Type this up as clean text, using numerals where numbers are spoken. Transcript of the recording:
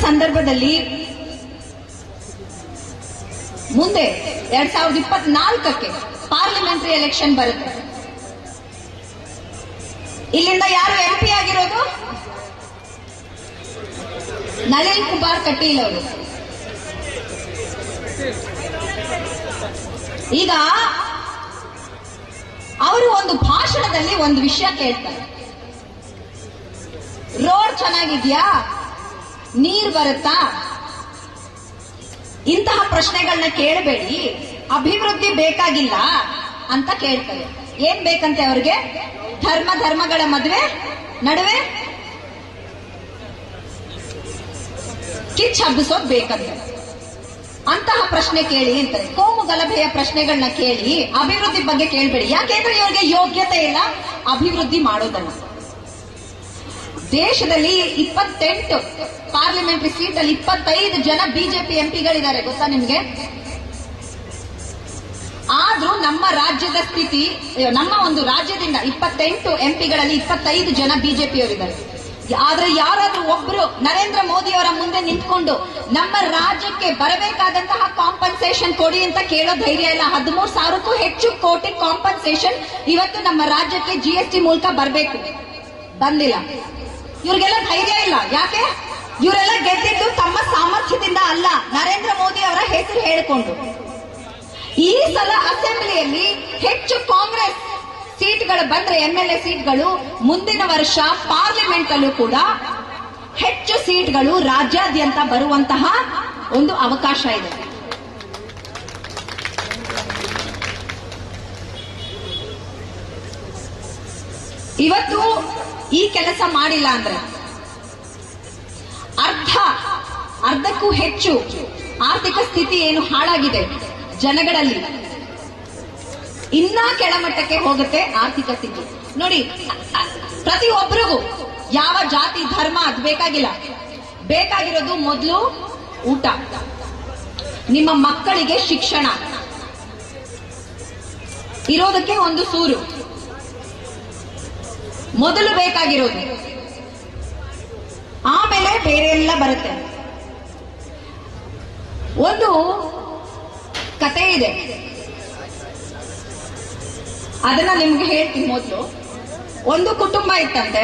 ಸಂದರ್ಭದಲ್ಲಿ ಮುಂದೆ 2024ಕ್ಕೆ parliamentary election ಬರುತ್ತೆ. ಇಲ್ಲಿಂದ ಯಾರು MP ಆಗಿರೋದು? ನಳಿನ್ ಕುಮಾರ್ ಕಟೀಲ್ ಅವರು. ಈಗ ಅವರು ಒಂದು ಭಾಷಣದಲ್ಲಿ ಒಂದು ವಿಷಯ ಕೇಳ್ತಾರೆ, ರೋಡ್ ಚೆನ್ನಾಗಿದ್ಯಾ, ನೀರು ಬರುತ್ತಾ, ಇಂತಹ ಪ್ರಶ್ನೆಗಳನ್ನ ಕೇಳಬೇಡಿ, ಅಭಿವೃದ್ಧಿ ಬೇಕಾಗಿಲ್ಲ ಅಂತ ಕೇಳ್ತಾರೆ. ಏನ್ ಬೇಕಂತೆ ಅವ್ರಿಗೆ? ಧರ್ಮಗಳ ನಡುವೆ ಕಿಚ್ಚ ಹಬ್ಬಿಸೋದ್ ಬೇಕಂತೆ. ಅಂತಹ ಪ್ರಶ್ನೆ ಕೇಳಿ ಅಂತಾರೆ. ಕೋಮು ಗಲಭೆಯ ಪ್ರಶ್ನೆಗಳನ್ನ ಕೇಳಿ, ಅಭಿವೃದ್ಧಿ ಬಗ್ಗೆ ಕೇಳಬೇಡಿ. ಯಾಕೆಂದ್ರೆ ಇವರಿಗೆ ಯೋಗ್ಯತೆ ಇಲ್ಲ ಅಭಿವೃದ್ಧಿ ಮಾಡೋದನ್ನ. ದೇಶದಲ್ಲಿ 28 ಪಾರ್ಲಿಮೆಂಟರಿ ಸೀಟ್ ಅಲ್ಲಿ 25 ಜನ ಬಿಜೆಪಿ ಎಂಪಿಗಳಿದ್ದಾರೆ, ಗೊತ್ತಾ ನಿಮ್ಗೆ? ಆದ್ರೂ ನಮ್ಮ ರಾಜ್ಯದ ಸ್ಥಿತಿ, ನಮ್ಮ ಒಂದು ರಾಜ್ಯದಿಂದ 28 ಎಂಪಿಗಳಲ್ಲಿ 25 ಜನ ಬಿಜೆಪಿಯವರಿದ್ದಾರೆ. ಆದ್ರೆ ಯಾರಾದ್ರೂ ಒಬ್ರು ನರೇಂದ್ರ ಮೋದಿ ಅವರ ಮುಂದೆ ನಿಂತ್ಕೊಂಡು ನಮ್ಮ ರಾಜ್ಯಕ್ಕೆ ಬರಬೇಕಾದಂತಹ ಕಾಂಪನ್ಸೇಷನ್ ಕೊಡಿ ಅಂತ ಕೇಳೋ ಧೈರ್ಯ ಇಲ್ಲ. 13,000ಕ್ಕೂ ಹೆಚ್ಚು ಕೋಟಿ ಕಾಂಪನ್ಸೇಷನ್ ಇವತ್ತು ನಮ್ಮ ರಾಜ್ಯಕ್ಕೆ GST ಮೂಲಕ ಬರಬೇಕು, ಬಂದಿಲ್ಲ. ಇವ್ರಿಗೆಲ್ಲ ಧೈರ್ಯ ಇಲ್ಲ. ಯಾಕೆ? ಇವರೆಲ್ಲ ಗೆದ್ದಿದ್ದು ತಮ್ಮ ಸಾಮರ್ಥ್ಯದಿಂದ ಅಲ್ಲ, ನರೇಂದ್ರ ಮೋದಿ ಅವರ ಹೆಸರು ಹೇಳಿಕೊಂಡು. ಈ ಸಲ ಅಸೆಂಬ್ಲಿಯಲ್ಲಿ ಹೆಚ್ಚು ಕಾಂಗ್ರೆಸ್ ಸೀಟ್ಗಳು ಬಂದ್ರೆ, MLA ಸೀಟ್ಗಳು, ಮುಂದಿನ ವರ್ಷ ಪಾರ್ಲಿಮೆಂಟ್ ಅಲ್ಲೂ ಕೂಡ ಹೆಚ್ಚು ಸೀಟ್ಗಳು ರಾಜ್ಯಾದ್ಯಂತ ಬರುವಂತಹ ಒಂದು ಅವಕಾಶ ಇದೆ. ಇವತ್ತು ಈ ಕೆಲಸ ಮಾಡಿಲ್ಲ ಅಂದ್ರೆ ಅರ್ಧಕ್ಕೂ ಹೆಚ್ಚು ಆರ್ಥಿಕ ಸ್ಥಿತಿ ಏನು ಹಾಳಾಗಿದೆ ಜನಗಳಲ್ಲಿ, ಇನ್ನ ಕೆಳಮಟ್ಟಕ್ಕೆ ಹೋಗುತ್ತೆ ಆರ್ಥಿಕ ಸ್ಥಿತಿ. ನೋಡಿ, ಪ್ರತಿಯೊಬ್ಬರಿಗೂ ಯಾವ ಜಾತಿ ಧರ್ಮ ಅದು ಬೇಕಾಗಿಲ್ಲ. ಬೇಕಾಗಿರೋದು ಮೊದಲು ಊಟ, ನಿಮ್ಮ ಮಕ್ಕಳಿಗೆ ಶಿಕ್ಷಣ, ಇರೋದಕ್ಕೆ ಒಂದು ಸೂರು ಮೊದಲು ಬೇಕಾಗಿರೋದು. ಆಮೇಲೆ ಬೇರೆ ಎಲ್ಲ ಬರುತ್ತೆ. ಒಂದು ಕತೆ ಇದೆ, ಅದನ್ನ ನಿಮ್ಗೆ ಹೇಳ್ತೀನಿ. ಮೊದಲು ಒಂದು ಕುಟುಂಬ ಇತ್ತಂತೆ.